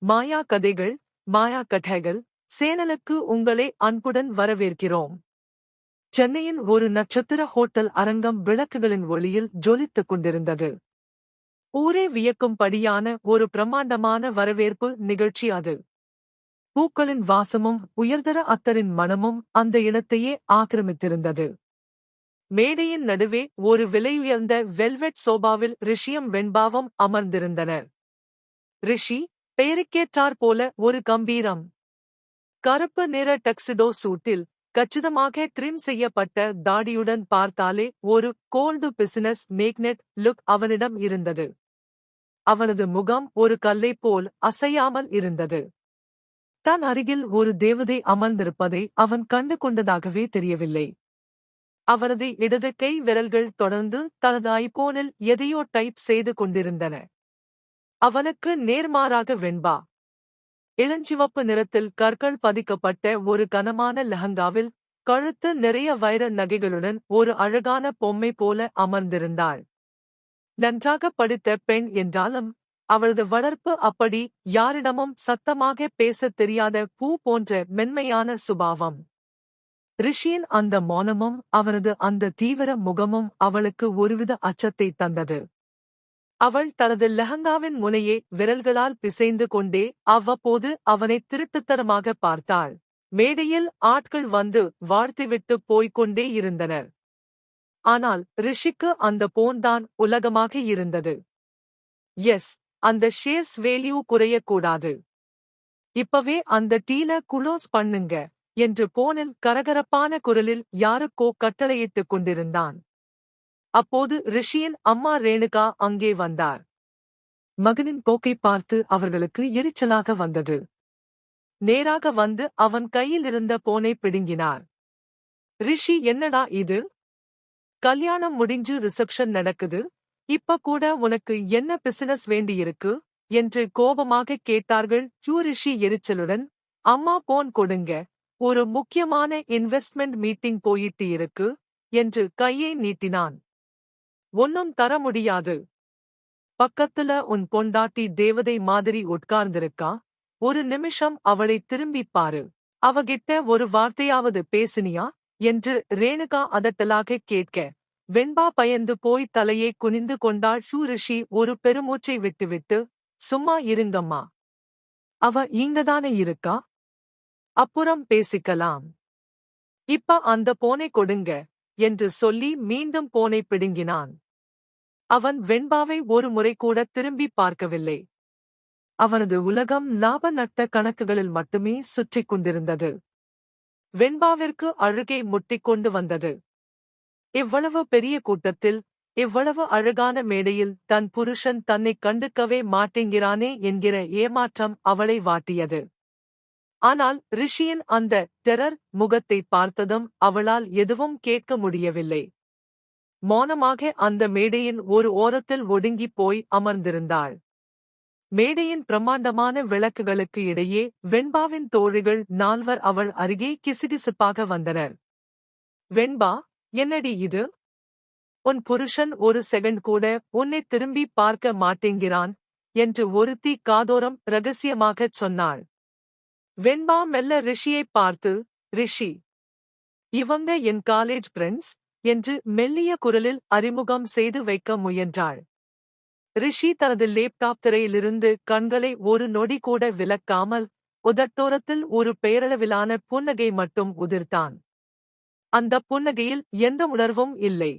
மாயா கதைகள், மாயா கதைகள் சேனலுக்கு உங்களை அன்புடன் வரவேற்கிறோம். சென்னையின் ஒரு நட்சத்திர ஹோட்டல் அரங்கம் விளக்குகளின் ஒளியில் ஜொலித்துக் கொண்டிருந்தது. ஊரே வியக்கும்படியான ஒரு பிரம்மாண்டமான வரவேற்பு நிகழ்ச்சி அது. பூக்களின் வாசமும் உயர்தர அத்தரின் மணமும் அந்த இடத்தையே ஆக்கிரமித்திருந்தது. மேடையின் நடுவே ஒரு விலையுயர்ந்த வெல்வெட் சோபாவில் ரிஷியும் வெண்பாவும் அமர்ந்திருந்தனர். ரிஷி, பெயருக்கேற்றாற் போல ஒரு கம்பீரம். கருப்பு நிற டக்ஸிடோ சூட்டில், கச்சிதமாக ட்ரிம் செய்யப்பட்ட தாடியுடன் பார்த்தாலே ஒரு கோல்டு பிசினஸ் மேக்னெட் லுக் அவனிடம் இருந்தது. அவனது முகம் ஒரு கல்லைப் போல் அசையாமல் இருந்தது. தன் அருகில் ஒரு தேவதை அமர்ந்திருப்பதை அவன் கண்டு கொண்டதாகவே தெரியவில்லை. அவனது இடது கை விரல்கள் தொடர்ந்து தனது ஐபோனில் எதையோ டைப் செய்து கொண்டிருந்தன. அவனுக்கு நேர்மாறாக வெண்பா, இளஞ்சிவப்பு நிறத்தில் கற்கள் பதிக்கப்பட்ட ஒரு கனமான லெஹங்காவில், கழுத்து நிறைய வைர நகைகளுடன் ஒரு அழகான பொம்மை போல அமர்ந்திருந்தாள். நன்றாக படித்த பெண் என்றாலும், அவளது வளர்ப்பு அப்படி யாரிடமும் சத்தமாக பேசத் தெரியாத பூ போன்ற மென்மையான சுபாவம். ரிஷியின் அந்த மௌனமும் அவனது அந்த தீவிர முகமும் அவளுக்கு ஒருவித அச்சத்தை தந்தது. அவள் தனது லெஹங்காவின் முனையை விரல்களால் பிசைந்து கொண்டே அவ்வப்போது அவனை திருட்டுத்தனமாக பார்த்தாள். மேடையில் ஆட்கள் வந்து வாழ்த்திவிட்டு போய்க்கொண்டே இருந்தனர். ஆனால் ரிஷிக்கு அந்த போன்தான் உலகமாக இருந்தது. எஸ், அந்த ஷேர்ஸ் வேல்யூ குறையக்கூடாது. இப்பவே அந்த டீல குளோஸ் பண்ணுங்க என்று போனில் கரகரப்பான குரலில் யாருக்கோ கட்டளையிட்டுக் கொண்டிருந்தான். அப்போது ரிஷியின் அம்மா ரேணுகா அங்கே வந்தார். மகனின் போக்கை பார்த்து அவர்களுக்கு எரிச்சலாக வந்தது. நேராக வந்து அவன் கையில் இருந்த போனை பிடுங்கினார். ரிஷி, என்னடா இது? கல்யாணம் முடிஞ்சு ரிசப்ஷன் நடக்குது, இப்ப கூட உனக்கு என்ன பிசினஸ் வேண்டியிருக்கு என்று கோபமாக கேட்டார்கள் ரிஷி எரிச்சலுடன். அம்மா, போன் கொடுங்க, ஒரு முக்கியமான இன்வெஸ்ட்மெண்ட் மீட்டிங் போயிட்டு இருக்கு என்று கையை நீட்டினான். ஒன்னும் தர முடியாது. பக்கத்துல உன் பொண்டாட்டி தேவதை மாதிரி உட்கார்ந்திருக்கா, ஒரு நிமிஷம் அவளை திரும்பிப் பாரு. அவகிட்ட ஒரு வார்த்தையாவது பேசினியா என்று ரேணுகா அதட்டலாக கேட்க, வெண்பா பயந்து போய் தலையை குனிந்து கொண்டாள். ரிஷி ஒரு பெருமூச்சை விட்டுவிட்டு, சும்மா இருங்கம்மா, அவ இங்கதானே இருக்கா, அப்புறம் பேசிக்கலாம், இப்ப அந்த போனை கொடுங்க என்று சொல்லி மீண்டும் போனை பிடுங்கினான். அவன் வெண்பாவை ஒரு முறை கூட திரும்பி பார்க்கவில்லை. அவனது உலகம் லாப நட்ட கணக்குகளில் மட்டுமே சுற்றிக் கொண்டிருந்தது. வெண்பாவிற்கு அழுகை முட்டிக்கொண்டு வந்தது. இவ்வளவு பெரிய கூட்டத்தில், இவ்வளவு அழகான மேடையில் தன் புருஷன் தன்னைக் கண்டுக்கவே மாட்டேங்கிறானே என்கிற ஏமாற்றம் அவளை வாட்டியது. ஆனால் ரிஷியின் அந்த டெரர் முகத்தை பார்த்ததும் அவளால் எதுவும் கேட்க முடியவில்லை. மௌனமாக அந்த மேடையின் ஒரு ஓரத்தில் ஒடுங்கிப் போய் அமர்ந்திருந்தாள். மேடையின் பிரம்மாண்டமான விளக்குகளுக்கு இடையே வெண்பாவின் தோழிகள் 4 அவள் அருகே கிசுகிசுப்பாக வந்தனர். வெண்பா, என்னடி இது? உன் புருஷன் ஒரு செகண்ட் கூட உன்னை திரும்பி பார்க்க மாட்டேங்கிறான் என்று ஒருத்தி காதோரம் ரகசியமாகச் சொன்னாள். வெண்பா மெல்ல ரிஷியைப் பார்த்து, ரிஷி, இவங்க என் காலேஜ் ஃப்ரெண்ட்ஸ் என்று மெல்லிய குரலில் அறிமுகம் செய்து வைக்க முயன்றாள். ரிஷி தனது லேப்டாப் திரையிலிருந்து கண்களை ஒரு நொடி கூட விலக்காமல் உதட்டோரத்தில் ஒரு பெயரளவிலான புன்னகை மட்டும் உதிர்த்தான். அந்த புன்னகையில் எந்த உணர்வும் இல்லை.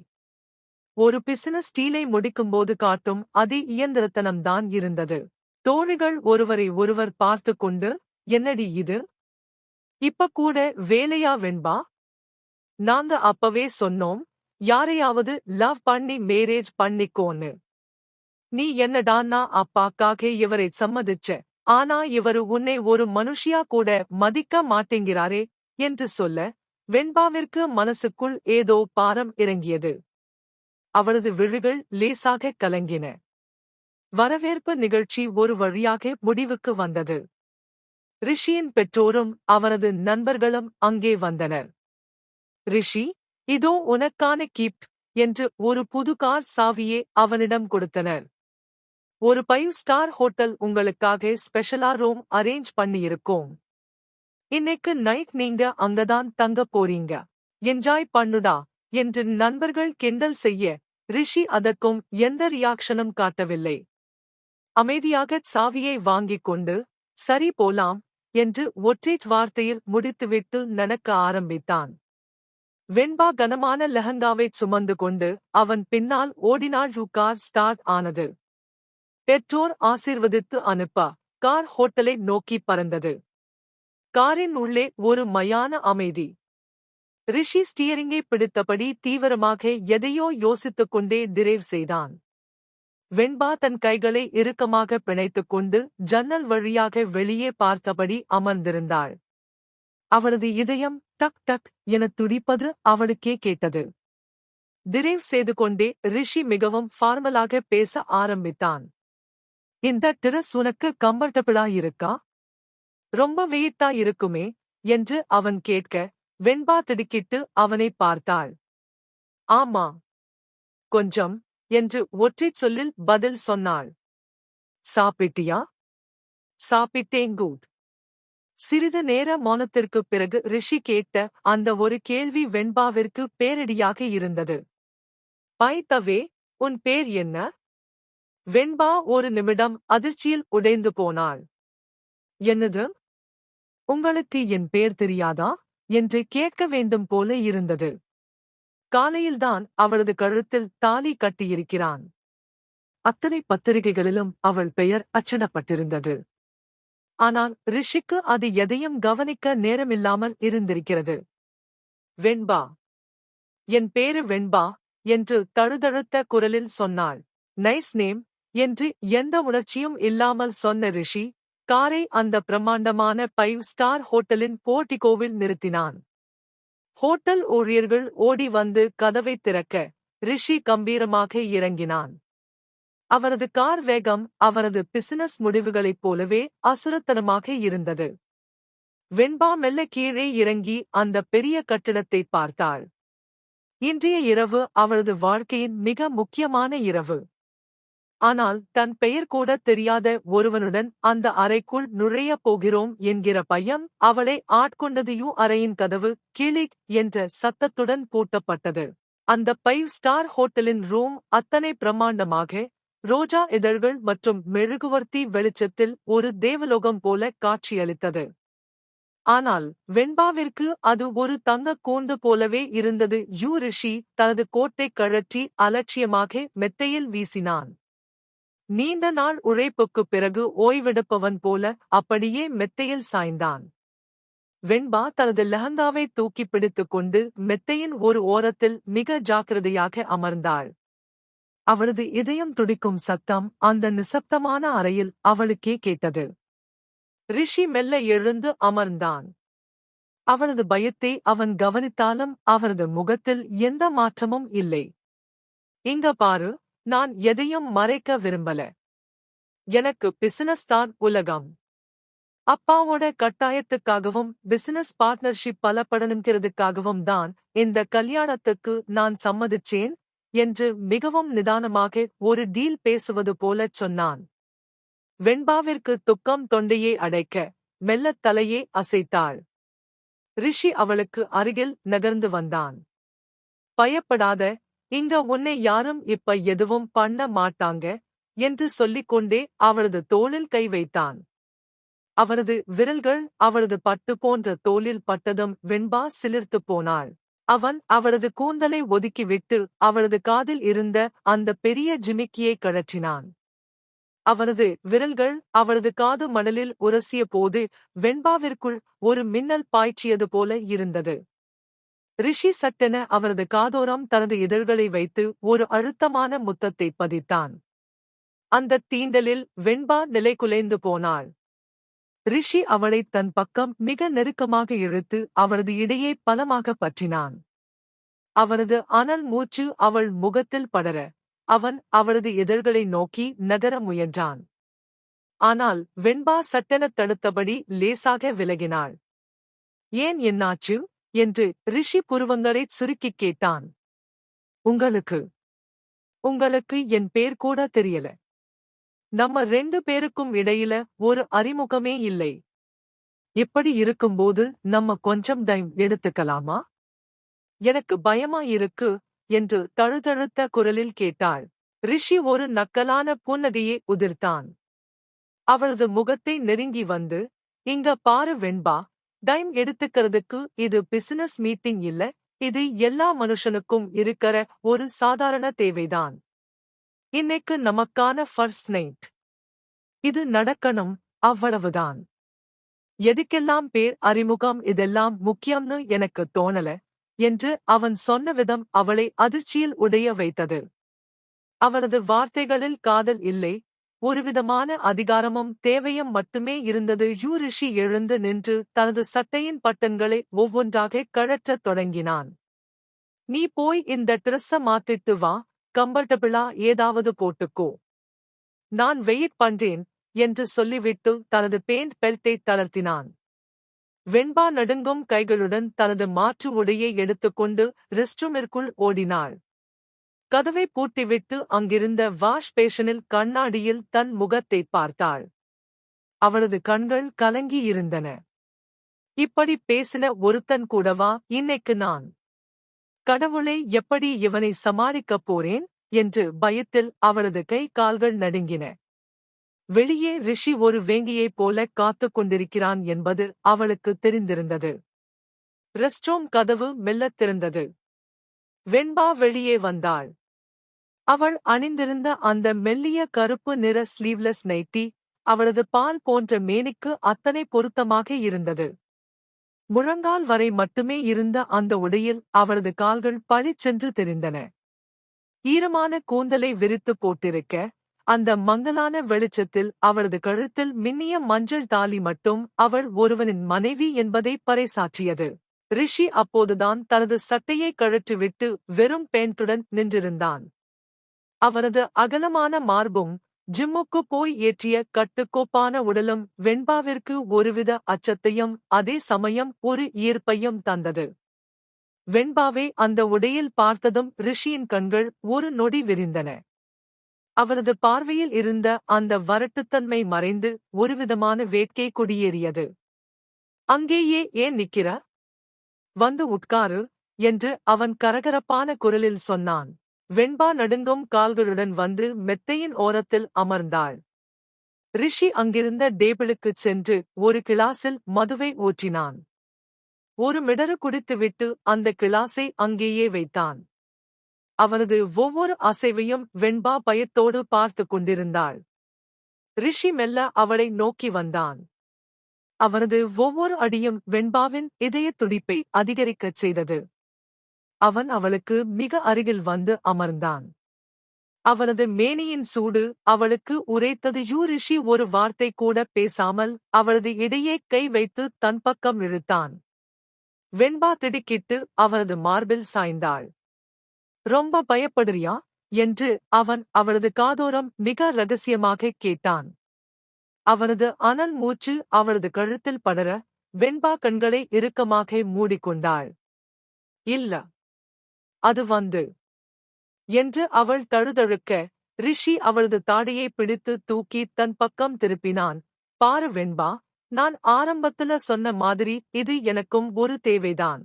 ஒரு பிசினஸ் டீலை முடிக்கும்போது காட்டும் அதி இயந்திரத்தனம்தான் இருந்தது. தோழிகள் ஒருவரை ஒருவர் பார்த்து கொண்டு, என்னடி இது? இப்ப கூட வேலையா வெண்பா? நாங்க அப்பவே சொன்னோம், யாரையாவது லவ் பண்ணி மேரேஜ் பண்ணிக்கோன்னு. நீ என்னடான்னா அப்பாக்காக இவரை சம்மதிச்ச, ஆனா இவரு உன்னை ஒரு மனுஷியா கூட மதிக்க மாட்டேங்கிறாரே என்று சொல்ல, வெண்பாவிற்கு மனசுக்குள் ஏதோ பாரம் இறங்கியது. அவளது விழிகள் லேசாக கலங்கின. வரவேற்பு நிகழ்ச்சி ஒரு வழியாக முடிவுக்கு வந்தது. ரிஷியின் பெற்றோரும் அவனது நண்பர்களும் அங்கே வந்தனர். ரிஷி, இதோ உனக்கான கிஃப்ட் என்று ஒரு புது கார் சாவியை அவனிடம் கொடுத்தனர். ஒரு 5 ஸ்டார் ஹோட்டல் உங்களுக்காக ஸ்பெஷலா ரூம் அரேஞ்ச் பண்ணியிருக்கோம். இன்னைக்கு நைட் நீங்க அங்கதான் தங்க போறீங்க. என்ஜாய் பண்ணுடா என்று நண்பர்கள் கிண்டல் செய்ய, ரிஷி அதற்கும் எந்த ரியாக்ஷனும் காட்டவில்லை. அமைதியாகச் சாவியை வாங்கிக் கொண்டு, சரி போலாம் என்று ஒற்றை வார்த்தையில் முடித்துவிட்டு நடக்க ஆரம்பித்தான். வெண்பா கனமான லெஹங்காவைச் சுமந்து கொண்டு அவன் பின்னால் ஓடினாள். கார் ஸ்டார்ட் ஆனது. பெற்றோர் ஆசீர்வதித்து அனுப்ப கார் ஹோட்டலை நோக்கி பறந்தது. காரின் உள்ளே ஒரு மயான அமைதி. ரிஷி ஸ்டியரிங்கை பிடித்தபடி தீவிரமாக எதையோ யோசித்துக் கொண்டே டிரைவ் செய்தான். வெண்பா தன் கைகளை இறுக்கமாக பிணைத்துக் கொண்டு ஜன்னல் வழியாக வெளியே பார்த்தபடி அமர்ந்திருந்தாள். அவளது இதயம் டக் டக் என துடிப்பது அவளுக்கே கேட்டது. டிரைவ் செய்து கொண்டே ரிஷி மிகவும் ஃபார்மலாக பேச ஆரம்பித்தான். இந்த டிரஸ் உனக்கு கம்ஃபர்டபிளா இருக்கா? ரொம்ப வெயிட்டா இருக்குமே என்று அவன் கேட்க, வெண்பா திடுக்கிட்டு அவனை பார்த்தாள். ஆமா, கொஞ்சம் என்று ஒற்றைச் சொல்லில் பதில் சொன்னாள். சாப்பிட்டியா? சாப்பிட்டேன். குட். சிறிது நேர மௌனத்திற்குப் பிறகு ரிஷி கேட்ட அந்த ஒரு கேள்வி வெண்பாவிற்கு பேரிடியாக இருந்தது. பை த வே, உன் பேர் என்ன? வெண்பா ஒரு நிமிடம் அதிர்ச்சியில் உடைந்து போனாள். என்னது? உங்களுக்கு என் பேர் தெரியாதா என்று கேட்க வேண்டும் போல இருந்தது. காலையில்தான் அவளது கழுத்தில் தாலி கட்டியிருக்கிறான். அத்தனை பத்திரிகைகளிலும் அவள் பெயர் அச்சிடப்பட்டிருந்தது. ஆனால் ரிஷிக்கு அது எதையும் கவனிக்க நேரமில்லாமல் இருந்திருக்கிறது. வெண்பா. என் பேரு வெண்பா என்று தழுதழுத்த குரலில் சொன்னாள். நைஸ் நேம் என்று எந்த உணர்ச்சியும் இல்லாமல் சொன்ன ரிஷி, காரை அந்த பிரம்மாண்டமான 5 ஸ்டார் ஹோட்டலின் போர்டிகோவில் நிறுத்தினான். ஹோட்டல் ஊழியர்கள் ஓடி வந்து கதவைத் திறக்க, ரிஷி கம்பீரமாக இறங்கினான். அவரது கார் வேகம் அவரது பிசினஸ் முடிவுகளைப் போலவே அசுரத்தனமாக இருந்தது. வெண்பா மெல்ல கீழே இறங்கி அந்த பெரிய கட்டிடத்தை பார்த்தாள். இன்றைய இரவு அவளது வாழ்க்கையின் மிக முக்கியமான இரவு. ஆனால் தன் பெயர் கூட தெரியாத ஒருவனுடன் அந்த அறைக்குள் நுழையப் போகிறோம் என்கிற பயம் அவளை ஆட்கொண்டது. அறையின் கதவு கிளிக் என்ற சத்தத்துடன் பூட்டப்பட்டது. அந்த 5 ஸ்டார் ஹோட்டலின் ரூம் அத்தனை பிரம்மாண்டமாக, ரோஜா இதழ்கள் மற்றும் மெழுகுவர்த்தி வெளிச்சத்தில் ஒரு தேவலோகம் போல காட்சியளித்தது. ஆனால் வெண்பாவிற்கு அது ஒரு தங்கக் கூண்டு போலவே இருந்தது. ரிஷி தனது கோட்டை கழற்றி அலட்சியமாக மெத்தையில் வீசினான். நீண்ட நாள் உழைப்புக்குப் பிறகு ஓய்வெடுப்பவன் போல அப்படியே மெத்தையில் சாய்ந்தான். வெண்பா தனது லெஹங்காவை தூக்கி பிடித்துக் கொண்டு மெத்தையின் ஒரு ஓரத்தில் மிக ஜாக்கிரதையாக அமர்ந்தாள். அவளது இதயம் துடிக்கும் சத்தம் அந்த நிசப்தமான அறையில் அவளுக்கே கேட்டது. ரிஷி மெல்ல எழுந்து அமர்ந்தான். அவளது பயத்தை அவன் கவனித்தாலும் அவரது முகத்தில் எந்த மாற்றமும் இல்லை. இங்க பாரு, நான் எதையும் மறைக்க விரும்பல. எனக்கு பிசினஸ் தான் உலகம். அப்பாவோட கட்டாயத்துக்காகவும் பிசினஸ் பார்ட்னர்ஷிப் பலப்படணுங்கிறதுக்காகவும் தான் இந்த கல்யாணத்துக்கு நான் சம்மதிச்சேன் என்று மிகவும் நிதானமாக ஒரு டீல் பேசுவது போலச் சொன்னான். வெண்பாவிற்கு துக்கம் தொண்டையை அடைக்க, மெல்லத் தலையே அசைத்தாள். ரிஷி அவளுக்கு அருகில் நகர்ந்து வந்தான். பயப்படாத, இங்க உன்னை யாரும் இப்ப எதுவும் பண்ண மாட்டாங்க என்று சொல்லிக்கொண்டே அவளது தோளில் கை வைத்தான். அவரது விரல்கள் அவளது பட்டு போன்ற தோளில் பட்டதும் வெண்பா சிலிர்த்துப் போனாள். அவன் அவளது கூந்தலை ஒதுக்கிவிட்டு அவளது காதில் இருந்த அந்த பெரிய ஜிமிக்கியை கழற்றினான். அவனது விரல்கள் அவளது காது மணலில் உரசிய போது வெண்பாவிற்குள் ஒரு மின்னல் பாய்ச்சியது போல இருந்தது. ரிஷி சட்டென அவரது காதோரம் தனது இதழ்களை வைத்து ஒரு அழுத்தமான முத்தத்தை பதித்தான். அந்தத் தீண்டலில் வெண்பா நிலைகுலைந்து போனாள். ரிஷி அவளைத் தன் பக்கம் மிக நெருக்கமாக இழுத்து அவளது இடையே பலமாக பற்றினான். அவனது அனல் மூச்சு அவள் முகத்தில் படர, அவன் அவளது இதழ்களை நோக்கி நகர முயன்றான். ஆனால் வெண்பா சட்டெனத் தடுத்தபடி லேசாக விலகினாள். ஏன், என்னாச்சு என்று ரிஷி புருவங்களைச் சுருக்கிக் கேட்டான். உங்களுக்கு என் பேர் கூட தெரியல. நம்ம 2 பேருக்கும் இடையில ஒரு அறிமுகமே இல்லை. இப்படி இருக்கும்போது நம்ம கொஞ்சம் டைம் எடுத்துக்கலாமா? எனக்கு பயமா இருக்கு என்று தழுதழுத்த குரலில் கேட்டாள். ரிஷி ஒரு நக்கலான புன்னகையை உதிர்த்தான். அவளது முகத்தை நெருங்கி வந்து, இங்க பாரு வெண்பா, டைம் எடுத்துக்கிறதுக்கு இது பிசினஸ் மீட்டிங் இல்ல, இது எல்லா மனுஷனுக்கும் இருக்கற ஒரு சாதாரண தேவைதான். இன்னைக்கு நமக்கான ஃபர்ஸ்ட் நைட். இது நடக்கணும், அவ்வளவுதான். எதுக்கெல்லாம் பேர் அறிமுகம் இதெல்லாம் முக்கியம்னு எனக்கு தோணல, என்று அவன் சொன்ன விதம் அவளை அதிர்ச்சியில் உடைய வைத்தது. அவரது வார்த்தைகளில் காதல் இல்லை, ஒருவிதமான அதிகாரமும் தேவையும் மட்டுமே இருந்தது. ரிஷி எழுந்து நின்று தனது சட்டையின் பட்டன்களை ஒவ்வொன்றாக கழற்றத் தொடங்கினான். நீ போய் இந்த ட்ரெஸ்ஸ மாத்திட்டு வா, கம்ஃபர்டபிளா ஏதாவது போட்டுக்கோ. நான் வெயிட் பண்றேன், என்று சொல்லிவிட்டு தனது பேண்ட் பெல்ட்டை தளர்த்தினான். வெண்பா நடுங்கும் கைகளுடன் தனது மாற்று உடையை எடுத்துக்கொண்டு ரெஸ்ட்ரூமிற்குள் ஓடினாள். கதவை பூட்டிவிட்டு அங்கிருந்த வாஷ் பேஷனில் கண்ணாடியில் தன் முகத்தை பார்த்தாள். அவளது கண்கள் கலங்கியிருந்தன. இப்படி பேசின ஒருத்தன் கூடவா இன்னைக்கு நான்? கடவுளே, எப்படி இவனை சமாளிக்கப் போறேன் என்று பயத்தில் அவளது கை கால்கள் நடுங்கின. வெளியே ரிஷி ஒரு வேங்கியைப் போல காத்துக் கொண்டிருக்கிறான் என்பது அவளுக்கு தெரிந்திருந்தது. ரெஸ்ட்ரூம் கதவு மெல்லத் திறந்தது. வெண்பா வெளியே வந்தாள். அவள் அணிந்திருந்த அந்த மெல்லிய கருப்பு நிற ஸ்லீவ்லெஸ் நைட்டி அவளது பால் போன்ற மேனிக்கு அத்தனை பொருத்தமாக இருந்தது. முழங்கால் வரை மட்டுமே இருந்த அந்த உடையில் அவளது கால்கள் பளிச்சென்று தெரிந்தன. ஈரமான கூந்தலை விரித்து போட்டிருக்க, அந்த மங்கலான வெளிச்சத்தில் அவளது கழுத்தில் மின்னிய மஞ்சள் தாலி மட்டும் அவள் ஒருவனின் மனைவி என்பதை பறைசாற்றியது. ரிஷி அப்போதுதான் தனது சட்டையை கழற்றிவிட்டு வெறும் பேண்ட்டுடன் நின்றிருந்தான். அவரது அகலமான மார்பும் ஜிம்முக்கு போய் ஏற்றிய கட்டுக்கோப்பான உடலும் வெண்பாவிற்கு ஒருவித அச்சத்தையும் அதே சமயம் ஒரு ஈர்ப்பையும் தந்தது. வெண்பாவை அந்த உடையில் பார்த்ததும் ரிஷியின் கண்கள் ஒரு நொடி விரிந்தன. அவரது பார்வையில் இருந்த அந்த வறட்டுத்தன்மை மறைந்து ஒருவிதமான வேட்கை குடியேறியது. அங்கேயே ஏன் நிக்கிற? வந்து உட்காரு, என்று அவன் கரகரப்பான குரலில் சொன்னான். வெண்பா நடுங்கும் கால்களுடன் வந்து மெத்தையின் ஓரத்தில் அமர்ந்தாள். ரிஷி அங்கிருந்த டேபிளுக்குச் சென்று ஒரு கிளாஸில் மதுவை ஊற்றினான். ஒரு மிடறு குடித்துவிட்டு அந்த கிளாஸை அங்கேயே வைத்தான். அவனது ஒவ்வொரு அசைவையும் வெண்பா பயத்தோடு பார்த்து கொண்டிருந்தாள். ரிஷி மெல்ல அவளை நோக்கி வந்தான். அவனது ஒவ்வொரு அடியும் வெண்பாவின் இதயத் துடிப்பை அதிகரிக்கச் செய்தது. அவன் அவளுக்கு மிக அருகில் வந்து அமர்ந்தான். அவனது மேனியின் சூடு அவளுக்கு உரைத்தது. ரிஷி ஒரு வார்த்தை கூட பேசாமல் அவளது இடையே கை வைத்து தன் பக்கம் இழுத்தான். வெண்பா திடுக்கிட்டு அவனது மார்பில் சாய்ந்தாள். ரொம்ப பயப்படுறியா என்று அவன் அவளது காதோரம் மிக ரகசியமாக கேட்டான். அவனது அனல் மூச்சு அவளது கழுத்தில் படர வெண்பா கண்களை இறுக்கமாக மூடிக்கொண்டாள். இல்ல, அது வந்து என்று அவள் தழுதழுக்க, ரிஷி அவளது தாடியை பிடித்து தூக்கி தன் பக்கம் திருப்பினான். பாரு வெண்பா, நான் ஆரம்பத்துல சொன்ன மாதிரி இது எனக்கும் ஒரு தேவைதான்.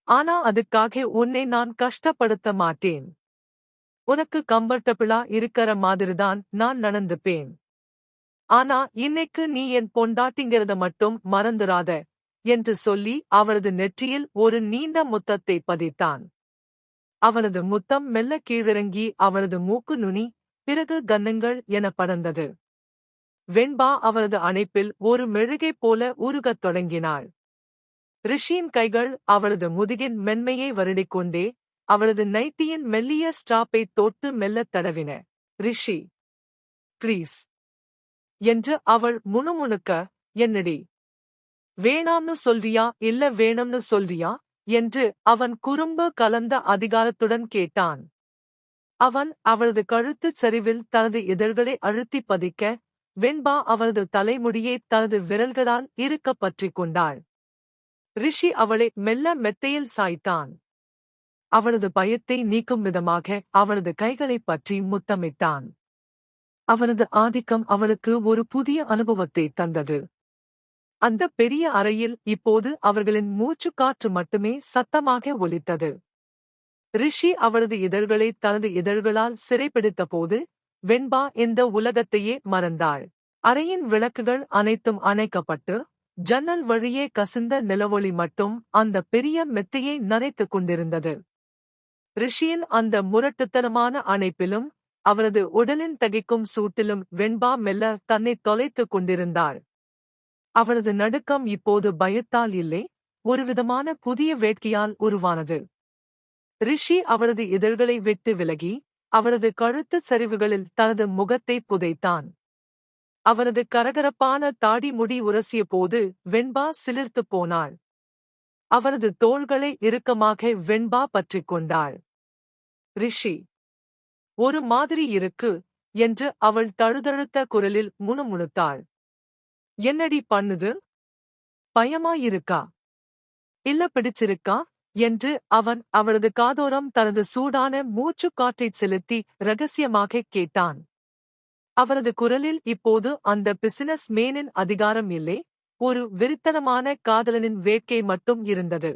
ஆனா அதுக்காக உன்னை நான் கஷ்டப்படுத்த மாட்டேன். உனக்கு கம்ஃபர்டபிளா இருக்கற மாதிரிதான் நான் நடந்துப்பேன். ஆனா இன்னைக்கு நீ என் பொண்டாட்டிங்கிறத மட்டும் மறந்துராத, என்று சொல்லி அவளது நெற்றியில் ஒரு நீண்ட முத்தத்தை பதித்தான். அவனது முத்தம் மெல்ல கீழிறங்கி அவளது மூக்கு நுனி, பிறகு கன்னங்கள் என படர்ந்தது. வெண்பா அவளது அணைப்பில் ஒரு மெழுகைப் போல உருகத் தொடங்கினாள். ரிஷியின் கைகள் அவளது முதுகின் மென்மையை வருடிக்கொண்டே அவளது நைட்டியின் மெல்லிய ஸ்ட்ராப்பை தொட்டு மெல்லத் தடவின. ரிஷி, ப்ளீஸ், என்று அவள் முணுமுணுக்க, என்னடி? வேணாம்னு சொல்றியா இல்ல வேணும்னு சொல்றியா என்று அவன் குறும்பு கலந்த அதிகாரத்துடன் கேட்டான். அவன் அவளது கழுத்துச் சரிவில் தனது இதழ்களை அழுத்தி பதிக்க, வெண்பா அவளது தலைமுடியை தனது விரல்களால் இறுக்கப் பற்றிக் கொண்டாள். ரிஷி அவளை மெல்ல மெத்தையில் சாய்த்தான். அவளது பயத்தை நீக்கும் விதமாக அவளது கைகளைப் பற்றி முத்தமிட்டான். அவனது ஆதிக்கம் அவளுக்கு ஒரு புதிய அனுபவத்தை தந்தது. அந்த பெரிய அறையில் இப்போது அவர்களின் மூச்சுக்காற்று மட்டுமே சத்தமாக ஒலித்தது. ரிஷி அவளது இதழ்களை தனது இதழ்களால் சிறைப்பிடித்தபோது வெண்பா இந்த உலகத்தையே மறந்தாள். அறையின் விளக்குகள் அனைத்தும் அணைக்கப்பட்டு ஜன்னல் வழியே கசிந்த நிலவொளி மட்டும் அந்த பெரிய மெத்தையை நனைத்துக் கொண்டிருந்தது. ரிஷியின் அந்த முரட்டுத்தனமான அணைப்பிலும் அவரது உடலின் தகிக்கும் சூட்டிலும் வெண்பா மெல்ல தன்னை தொலைத்துக் கொண்டிருந்தாள். அவளது நடுக்கம் இப்போது பயத்தால் இல்லை, ஒருவிதமான புதிய வேட்கையால் உருவானது. ரிஷி அவளது இதழ்களை விட்டு விலகி அவளது கழுத்துச் சரிவுகளில் தனது முகத்தை புதைத்தான். அவனது கரகரப்பான தாடி முடி உரசிய போது வெண்பா சிலிர்த்துப் போனாள். அவனது தோள்களை இறுக்கமாக வெண்பா பற்றிக் கொண்டாள். ரிஷி, ஒரு மாதிரி இருக்கு என்று அவள் தழுதழுத்த குரலில் முணுமுணுத்தாள். என்னடி பண்ணுது? பயமாயிருக்கா? இல்ல பிடிச்சிருக்கா என்று அவன் அவளது காதோரம் தனது சூடான மூச்சுக்காற்றைச் செலுத்தி ரகசியமாகக் கேட்டான். அவரது குரலில் இப்போது அந்த பிசினஸ் மேனின் அதிகாரம் இல்லை, ஒரு வெறித்தனமான காதலனின் வேட்கை மட்டும் இருந்தது.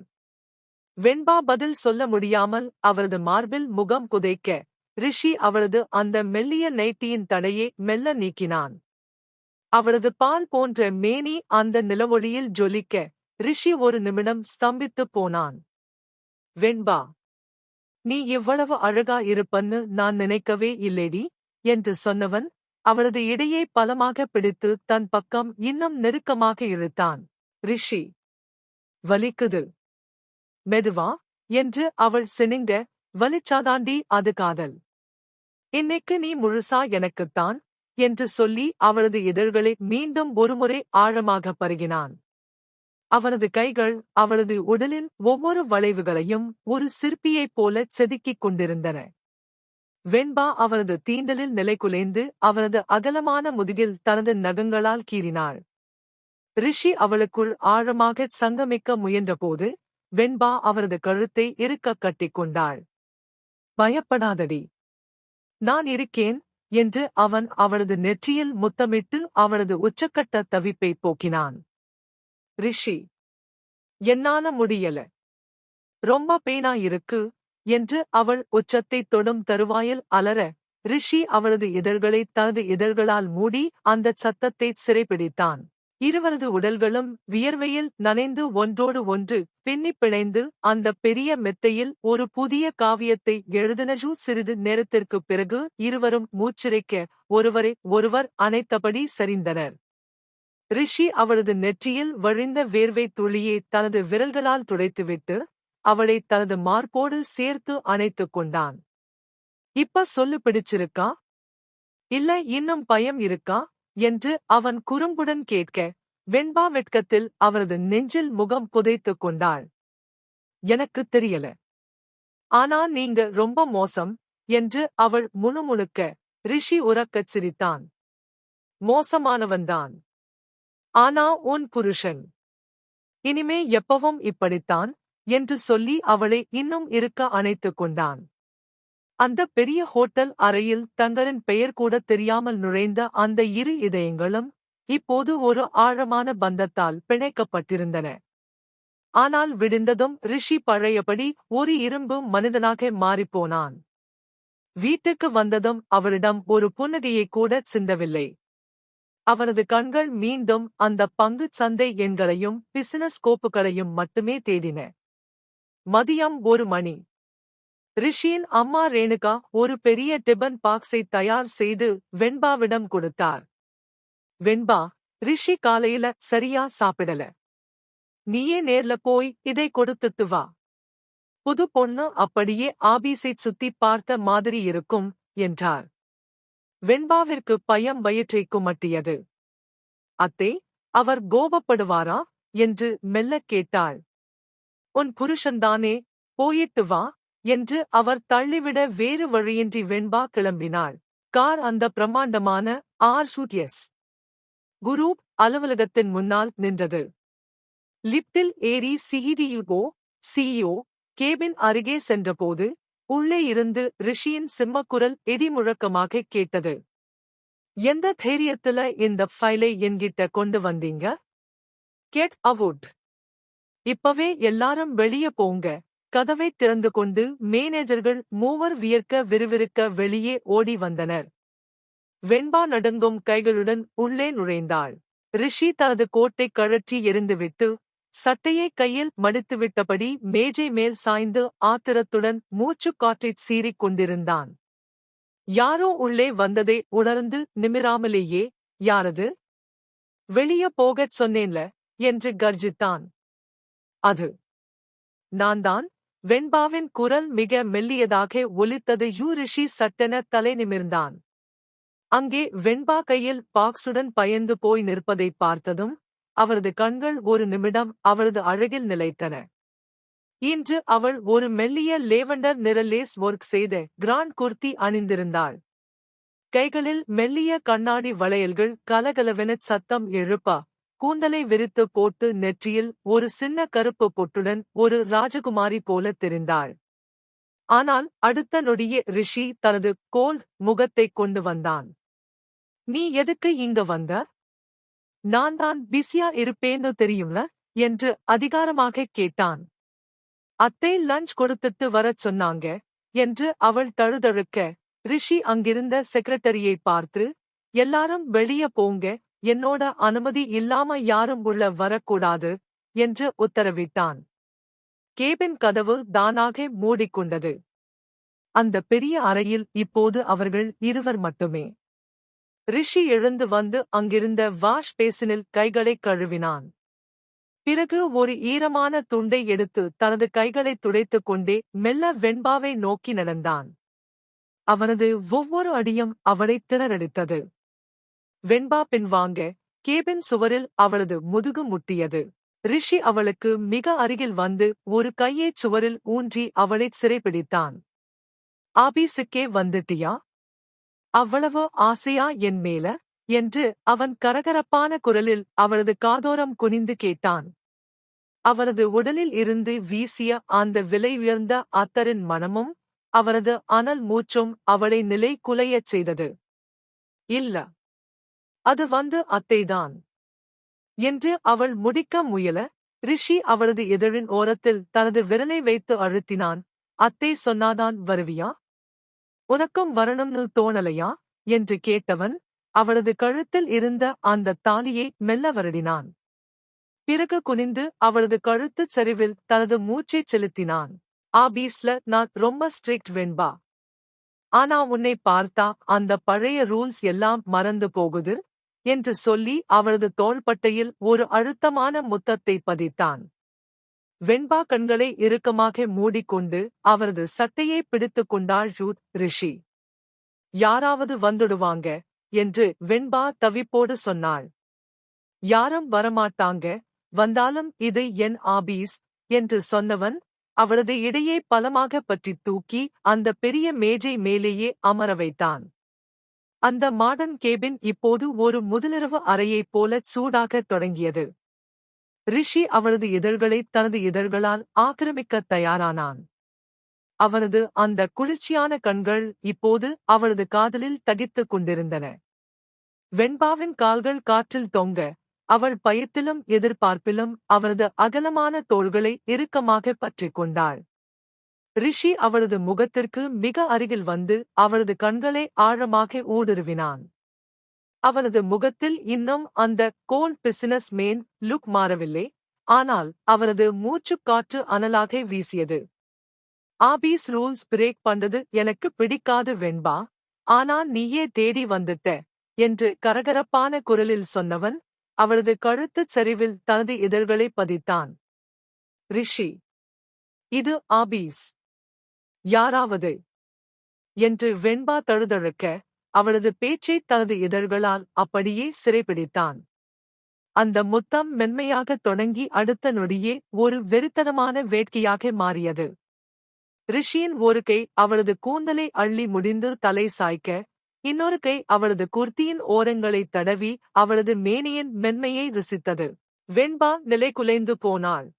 வெண்பா பதில் சொல்ல முடியாமல் அவரது மார்பில் முகம் புதைக்க ரிஷி அவளது அந்த மெல்லிய நைட்டியின் தடையை மெல்ல நீக்கினான். அவளது பால் போன்ற மேனி அந்த நிலவொளியில் ஜொலிக்க ரிஷி ஒரு நிமிடம் ஸ்தம்பித்துப் போனான். வெண்பா, நீ இவ்வளவு அழகா இருப்பன்னு நான் நினைக்கவே இல்லேடி என்று சொன்னவன் அவளது இடையே பலமாக பிடித்து தன் பக்கம் இன்னும் நெருக்கமாக இழுத்தான். ரிஷி, வலிக்குது. மெதுவா என்று அவள் சினிங்க, வலிச்சாதாண்டி அது காதல். இன்னைக்கு நீ முழுசா எனக்குத்தான் என்று சொல்லி அவளது இதழ்களை மீண்டும் ஒருமுறை ஆழமாக பருகினான். அவனது கைகள் அவளது உடலின் ஒவ்வொரு வளைவுகளையும் ஒரு சிற்பியைப் போலச் செதுக்கிக் கொண்டிருந்தன. வெண்பா அவனது தீண்டலில் நிலைகுலைந்து அவனது அகலமான முதுகில் தனது நகங்களால் கீறினாள். ரிஷி அவளுக்குள் ஆழமாகச் சங்கமிக்க முயன்றபோது வெண்பா அவரது கழுத்தை இறுக்கக் கட்டிக்கொண்டாள். பயப்படாதடி, நான் இருக்கேன் என்று அவன் அவளது நெற்றியில் முத்தமிட்டு அவளது உச்சக்கட்ட தவிப்பை போக்கினான். ரிஷி, என்னால முடியல, ரொம்ப பெயினா இருக்கு என்று அவள் உச்சத்தைத் தொடும் தருவாயில் அலற ரிஷி அவளது இதழ்களை தனது இதழ்களால் மூடி அந்தச் சத்தத்தைச் சிறைப்பிடித்தான். இருவரது உடல்களும் வியர்வையில் நனைந்து ஒன்றோடு ஒன்று பின்னிப் பிணைந்து அந்த பெரிய மெத்தையில் ஒரு புதிய காவியத்தை எழுதினஜூ. சிறிது நேரத்திற்குப் பிறகு இருவரும் மூச்சிறைக்க ஒருவரை ஒருவர் அணைத்தபடி சரிந்தனர். ரிஷி அவளது நெற்றியில் வழிந்த வேர்வை துளியை தனது விரல்களால் துடைத்துவிட்டு அவளை தனது மார்போடு சேர்த்து அணைத்துக் கொண்டான். இப்ப சொல்லு, பிடிச்சிருக்கா? இல்ல இன்னும் பயம் இருக்கா என்று அவன் குறும்புடன் கேட்க வெண்பா வெட்கத்தில் அவரது நெஞ்சில் முகம் புதைத்துக் கொண்டாள். எனக்கு தெரியல. ஆனா நீங்க ரொம்ப மோசம் என்று அவள் முணுமுணுக்க ரிஷி உரக்கச் சிரித்தான். மோசமானவன்தான். ஆனா உன் புருஷன் இனிமே எப்பவும் இப்படித்தான் என்று சொல்லி அவளை இன்னும் இருக்க அணைத்துக் கொண்டான். அந்த பெரிய ஹோட்டல் அறையில் தங்களின் பெயர் கூட தெரியாமல் நுழைந்த அந்த இரு இதயங்களும் இப்போது ஒரு ஆழமான பந்தத்தால் பிணைக்கப்பட்டிருந்தன. ஆனால் விடிந்ததும் ரிஷி பழையபடி ஒரு இரும்பு மனிதனாக மாறிப்போனான். வீட்டுக்கு வந்ததும் அவளிடம் ஒரு புன்னகையை கூட சிந்தவில்லை. அவனது கண்கள் மீண்டும் அந்த பங்குச் சந்தை எண்களையும் பிசினஸ் கோப்புகளையும் மட்டுமே தேடின. மதியம் 1 மணி. ரிஷியின் அம்மா ரேணுகா ஒரு பெரிய டிபன் பாக்ஸை தயார் செய்து வெண்பாவிடம் கொடுத்தார். வெண்பா, ரிஷி காலையில சரியா சாப்பிடல. நீயே நேர்ல போய் இதை கொடுத்துட்டு வா. புது பொண்ணு அப்படியே ஆபீஸைச் சுத்தி பார்த்த மாதிரி இருக்கும் என்றார். வெண்பாவிற்கு பயம் வயிற்றை குமட்டியது. அத்தே, அவர் கோபப்படுவாரா என்று மெல்லக் கேட்டாள். உன் புருஷன்தானே, போயிட்டு வா என்று அவர் தள்ளிவிட வேறு வழியின்றி வெண்பா கிளம்பினாள். கார் அந்த பிரம்மாண்டமான ஆர்சூட்எஸ் குரூப் அலுவலகத்தின் முன்னால் நின்றது. லிப்டில் ஏறி சிஇஓ கேபின் அருகே சென்றபோது உள்ளே இருந்து ரிஷியின் சிம்மக்குரல் இடிமுழக்கமாகக் கேட்டது. எந்த தைரியத்துல இந்த ஃபைலை என்கிட்ட கொண்டு வந்தீங்க? Get out. இப்பவே எல்லாரும் வெளியே போங்க. கதவை திறந்து கொண்டு மேனேஜர்கள் மூவர் வியர்க்க விறுவிறுக்க வெளியே ஓடி வந்தனர். வெண்பா நடுங்கும் கைகளுடன் உள்ளே நுழைந்தாள். ரிஷி தனது கோட்டை கழற்றி எறிந்துவிட்டு சட்டையை கையில் மடித்துவிட்டபடி மேஜை மேல் சாய்ந்து ஆத்திரத்துடன் மூச்சுக் காற்றைச் சீறிக் கொண்டிருந்தான். யாரோ உள்ளே வந்ததை உணர்ந்து நிமிராமலேயே, யாரது? வெளியே போகச் சொன்னேன்ல என்று கர்ஜித்தான். அது நான்தான். வெண்பாவின் குரல் மிக மெல்லியதாக ஒலித்தது. ரிஷி சட்டென தலை நிமிர்ந்தான். அங்கே வெண்பா கையில் பாக்ஸுடன் பயந்து போய் நிற்பதைப் பார்த்ததும் அவரது கண்கள் ஒரு நிமிடம் அவளது அழகில் நிலைத்தன. இன்று அவள் ஒரு மெல்லிய லேவண்டர் நிற லேஸ் ஒர்க் செய்த கிராண்ட் குர்த்தி அணிந்திருந்தாள். கைகளில் மெல்லிய கண்ணாடி வளையல்கள் கலகலவெனச் சத்தம் எழுப்ப, கூந்தலை விரித்து போட்டு நெற்றியில் ஒரு சின்ன கருப்பு பொட்டுடன் ஒரு ராஜகுமாரி போல தெரிந்தாள். ஆனால் அடுத்த நொடியே ரிஷி தனது கோல்ட் முகத்தைக் கொண்டு வந்தான். நீ எதுக்கு இங்க வந்த? நான் தான் பிஸியா இருப்பேன்னு தெரியும்ல என்று அதிகாரமாகக் கேட்டான். அத்தை லஞ்ச் கொடுத்துட்டு வரச் சொன்னாங்க என்று அவள் தழுதழுக்க, ரிஷி அங்கிருந்த செக்ரட்டரியை பார்த்து, எல்லாரும் வெளியே போங்க, என்னோட அனுமதி இல்லாம யாரும் உள்ள வரக்கூடாது என்று உத்தரவிட்டான். கேபின் கதவு தானாக மூடிக்கொண்டது. அந்த பெரிய அறையில் இப்போது அவர்கள் இருவர் மட்டுமே. ரிஷி எழுந்து வந்து அங்கிருந்த வாஷ் பேசினில் கைகளைக் கழுவினான். பிறகு ஒரு ஈரமான துண்டை எடுத்து தனது கைகளைத் துடைத்துக் கொண்டே மெல்ல வெண்பாவை நோக்கி நடந்தான். அவனது ஒவ்வொரு அடியும் அவளைத் திணறடித்தது. வெண்பா பின்வாங்க, கேபின் சுவரில் அவளது முதுகு முட்டியது. ரிஷி அவளுக்கு மிக அருகில் வந்து ஒரு கையைச் சுவரில் ஊன்றி அவளைச் சிறைப்பிடித்தான். ஆபீஸுக்கே வந்துட்டியா? அவ்வளவு ஆசையா என் மேல? என்று அவன் கரகரப்பான குரலில் அவளது காதோரம் குனிந்து கேட்டான். அவரது உடலில் இருந்து வீசிய அந்த விலை உயர்ந்த அத்தரின் மணமும் அவரது அனல் மூச்சும் அவளை நிலை குலையச் செய்தது. இல்ல, அது வந்து அத்தைதான் என்று அவள் முடிக்க முயல, ரிஷி அவளது இதழின் ஓரத்தில் தனது விரலை வைத்து அழுத்தினான். அத்தை சொன்னாதான் வருவியா? உனக்கும் வரணும்னு தோணலையா என்று கேட்டவன் அவளது கழுத்தில் இருந்த அந்த தாலியை மெல்ல வருடினான். பிறகு குனிந்து அவளது கழுத்துச் சரிவில் தனது மூச்சைச் செலுத்தினான். ஆபீஸ்ல நான் ரொம்ப ஸ்ட்ரிக்ட் வெண்பா. ஆனா உன்னை பார்த்தா அந்த பழைய ரூல்ஸ் எல்லாம் மறந்து போகுது என்று சொல்லி அவளது தோள்பட்டையில் ஒரு அழுத்தமான முத்தத்தை பதித்தான். வெண்பா கண்களை இறுக்கமாக மூடிக்கொண்டு அவரது சட்டையை பிடித்துக் கொண்டாள். ரிஷி, யாராவது வந்துடுவாங்க என்று வெண்பா தவிப்போடு சொன்னாள். யாரும் வரமாட்டாங்க, வந்தாலும் இது என் ஆபீஸ் என்று சொன்னவன் அவளது இடையே பலமாக பற்றித் தூக்கி அந்த பெரிய மேஜை மேலேயே அமர வைத்தான். அந்த மாடர்ன் கேபின் இப்போது ஒரு முதலிரவு அறையைப் போலச் சூடாகத் தொடங்கியது. ரிஷி அவளது இதழ்களை தனது இதழ்களால் ஆக்கிரமிக்கத் தயாரானான். அவனது அந்த குளிர்ச்சியான கண்கள் இப்போது அவளது காதலில் தகித்துக் கொண்டிருந்தன. வெண்பாவின் கால்கள் காற்றில் தொங்க, அவள் பயத்திலும் எதிர்பார்ப்பிலும் அவளது அகலமான தோள்களை இறுக்கமாக பற்றிக் கொண்டாள். ரிஷி அவளது முகத்திற்கு மிக அருகில் வந்து அவளது கண்களை ஆழமாக ஊடுருவினான். அவளது முகத்தில் இன்னும் அந்த கோல்ட் பிசினஸ் மேன் லுக் மாறவில்லை, ஆனால் அவளது மூச்சுக் காற்று அனலாக வீசியது. ஆபீஸ் ரூல்ஸ் பிரேக் பண்றது எனக்கு பிடிக்காது வெண்பா, ஆனா நீயே தேடி வந்துட்ட என்று கரகரப்பான குரலில் சொன்னவன் அவளது கழுத்துச் சரிவில் தனது இதழ்களை பதித்தான். ரிஷி, இது ஆபீஸ். யாராவது என்று வெண்பா தழுதழுக்க, அவளது பேச்சை தனது இதழ்களால் அப்படியே சிறைப்பிடித்தான். அந்த முத்தம் மென்மையாகத் தொடங்கி அடுத்த நொடியே ஒரு வெறித்தனமான வேட்கையாக மாறியது. ரிஷியின் ஒரு கை அவளது கூந்தலை அள்ளி முடிந்து தலை சாய்க்க, இன்னொரு கை அவளது குர்த்தியின் ஓரங்களைத் தடவி அவளது மேனியின் மென்மையை ருசித்தது. வெண்பா நிலைகுலைந்து போனாள்.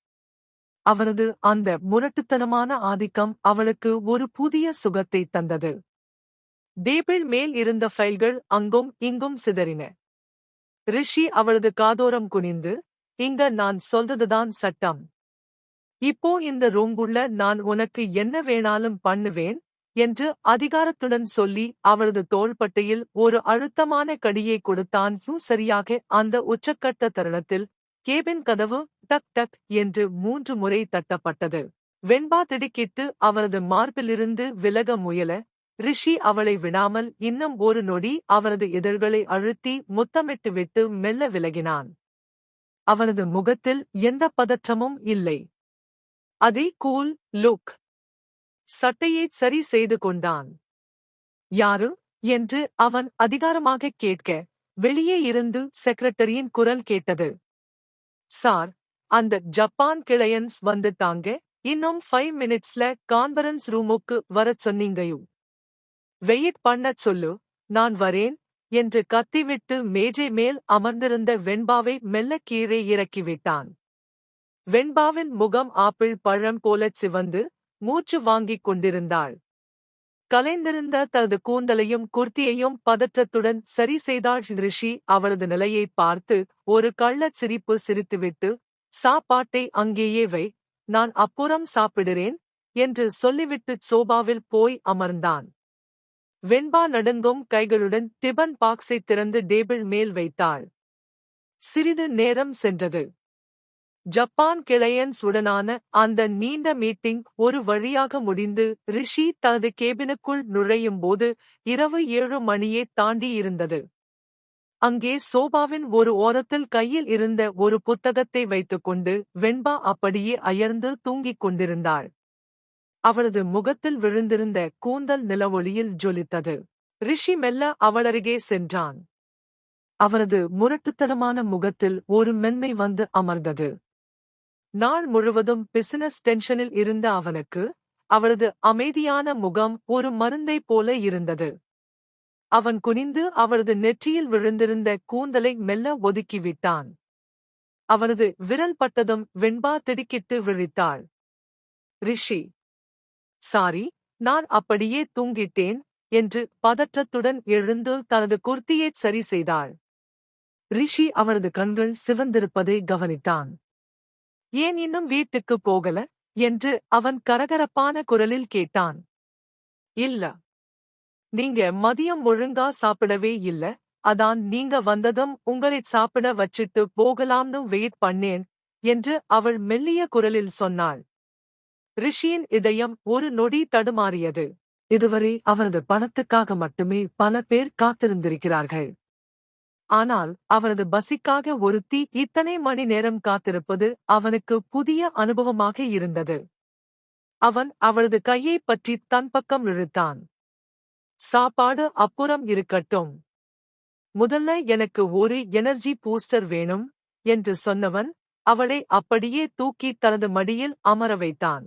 அவனது அந்த முரட்டுத்தனமான ஆதிக்கம் அவளுக்கு ஒரு புதிய சுகத்தைத் தந்தது. டேபிள் மேல் இருந்த ஃபைல்கள் அங்கும் இங்கும் சிதறின. ரிஷி அவளது காதோரம் குனிந்து, இங்க நான் சொல்றதுதான் சட்டம். இப்போ இந்த ரூங்குள்ள நான் உனக்கு என்ன வேணாலும் பண்ணுவேன் என்று அதிகாரத்துடன் சொல்லி அவளது தோள்பட்டையில் ஒரு அழுத்தமான கடியை கொடுத்தான். சரியாக அந்த உச்சக்கட்ட தருணத்தில் கேபின் கதவு டக் டக் என்று 3 முறை தட்டப்பட்டது. வெண்பா திடுக்கிட்டு அவரது மார்பிலிருந்து விலக முயல, ரிஷி அவளை விடாமல் இன்னும் ஒரு நொடி அவரது இதழ்களை அழுத்தி முத்தமிட்டுவிட்டு மெல்ல விலகினான். அவனது முகத்தில் எந்த பதற்றமும் இல்லை. அதே கூல் லுக். சட்டையைச் சரி செய்து கொண்டான். யாரு என்று அவன் அதிகாரமாகக் கேட்க, வெளியே இருந்து செக்ரட்டரியின் குரல் கேட்டது. சார், அந்த ஜப்பான் கிளையன்ஸ் வந்துட்டாங்க. இன்னும் 5 மினிட்ஸ்ல கான்பரன்ஸ் ரூமுக்கு வரச் சொன்னீங்கயு. வெயிட் பண்ணச் சொல்லு, நான் வரேன் என்று கத்திவிட்டு மேஜை மேல் அமர்ந்திருந்த வெண்பாவை மெல்ல கீழே இறக்கிவிட்டான். வெண்பாவின் முகம் ஆப்பிள் பழம் போலச் சிவந்து மூச்சு வாங்கிக் கொண்டிருந்தாள். கலைந்திருந்த தனது கூந்தலையும் குர்த்தியையும் பதற்றத்துடன் சரி செய்தாள். ரிஷி அவளது நிலையைப் பார்த்து ஒரு கள்ளச் சிரிப்பு சிரித்துவிட்டு, சாப்பாட்டை அங்கேயே வை, நான் அப்புறம் சாப்பிடுறேன் என்று சொல்லிவிட்டுச் சோபாவில் போய் அமர்ந்தான். வெண்பா நடுங்கும் கைகளுடன் டிபன் பாக்ஸை திறந்து டேபிள் மேல் வைத்தாள். சிறிது நேரம் சென்றது. ஜப்பான் கிளையன்ஸ் உடனான அந்த நீண்ட மீட்டிங் ஒரு வழியாக முடிந்து ரிஷி தனது கேபினுக்குள் நுழையும்போது இரவு 7 மணியே தாண்டி இருந்தது. அங்கே சோபாவின் ஒரு ஓரத்தில் கையில் இருந்த ஒரு புத்தகத்தை வைத்துக்கொண்டு வெண்பா அப்படியே அயர்ந்து தூங்கிக் கொண்டிருந்தாள். அவளது முகத்தில் விழுந்திருந்த கூந்தல் நிலவொளியில் ஜொலித்தது. ரிஷி மெல்ல அவளருகே சென்றான். அவரது முரட்டுத்தனமான முகத்தில் ஒரு மென்மை வந்து அமர்ந்தது. நாள் முழுவதும் பிசினஸ் டென்ஷனில் இருந்த அவனுக்கு அவளது அமைதியான முகம் ஒரு மருந்தை போல இருந்தது. அவன் குனிந்து அவளது நெற்றியில் விழுந்திருந்த கூந்தலை மெல்ல ஒதுக்கிவிட்டான். அவனது விரல் பட்டதும் வெண்பா திடுக்கிட்டு விழித்தாள். ரிஷி, சாரி, நான் அப்படியே தூங்கிட்டேன் என்று பதற்றத்துடன் எழுந்து தனது குர்த்தியைச் சரி செய்தாள். ரிஷி அவளது கண்கள் சிவந்திருப்பதை கவனித்தான். ஏன் இன்னும் வீட்டுக்கு போகல என்று அவன் கரகரப்பான குரலில் கேட்டான். இல்ல, நீங்க மதியம் ஒழுங்கா சாப்பிடவே இல்ல, அதான் நீங்க வந்ததும் உங்களைச் சாப்பிட வச்சிட்டு போகலாம்னு வெயிட் பண்ணேன் என்று அவள் மெல்லிய குரலில் சொன்னாள். ரிஷியின் இதயம் ஒரு நொடி தடுமாறியது. இதுவரை அவனது பணத்துக்காக மட்டுமே பல பேர் காத்திருந்திருக்கிறார்கள். ஆனால் அவனது பசிக்காக ஒருத்தி இத்தனை மணி நேரம் காத்திருப்பது அவனுக்கு புதிய அனுபவமாக இருந்தது. அவன் அவளது கையைப் பற்றி தன் பக்கம் இழுத்தான். சாப்பாடு அப்புறம் இருக்கட்டும், முதல்ல எனக்கு ஒரு எனர்ஜி பூஸ்டர் வேணும் என்று சொன்னவன் அவளை அப்படியே தூக்கி தனது மடியில் அமர வைத்தான்.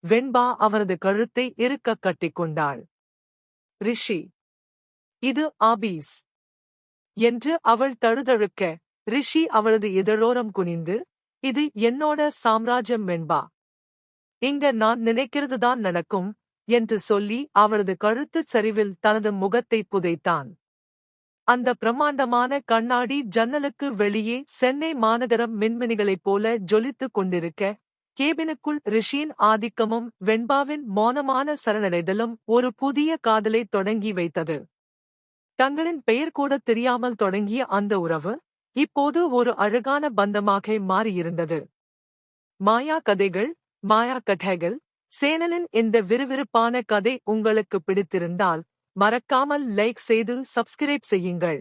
வெண்பா அவரது கழுத்தை இறுக்கக் கட்டிக்கொண்டாள். ரிஷி, இது ஆபீஸ் என்று அவள் தழுதழுக்க, ரிஷி அவளது இதழோரம் குனிந்து, இது என்னோட சாம்ராஜ்யம் வெண்பா. இங்க நான் நினைக்கிறதுதான் நடக்கும் என்று சொல்லி அவளது கழுத்துச் சரிவில் தனது முகத்தை புதைத்தான். அந்த பிரம்மாண்டமான கண்ணாடி ஜன்னலுக்கு வெளியே சென்னை மாநகரம் மின்மினிகளைப் போல ஜொலித்துக் கொண்டிருக்க, கேபினுக்குள் ரிஷியின் ஆதிக்கமும் வெண்பாவின் மௌனமான சரணடைதலும் ஒரு புதிய காதலை தொடங்கி வைத்தது. தங்களின் பெயர் கூட தெரியாமல் தொடங்கிய அந்த உறவு இப்போது ஒரு அழகான பந்தமாக மாறியிருந்தது. மாயா கதைகள், மாயா கதைகள் சேனலின் இந்த விறுவிறுப்பான கதை உங்களுக்கு பிடித்திருந்தால் மறக்காமல் லைக் செய்து சப்ஸ்கிரைப் செய்யுங்கள்.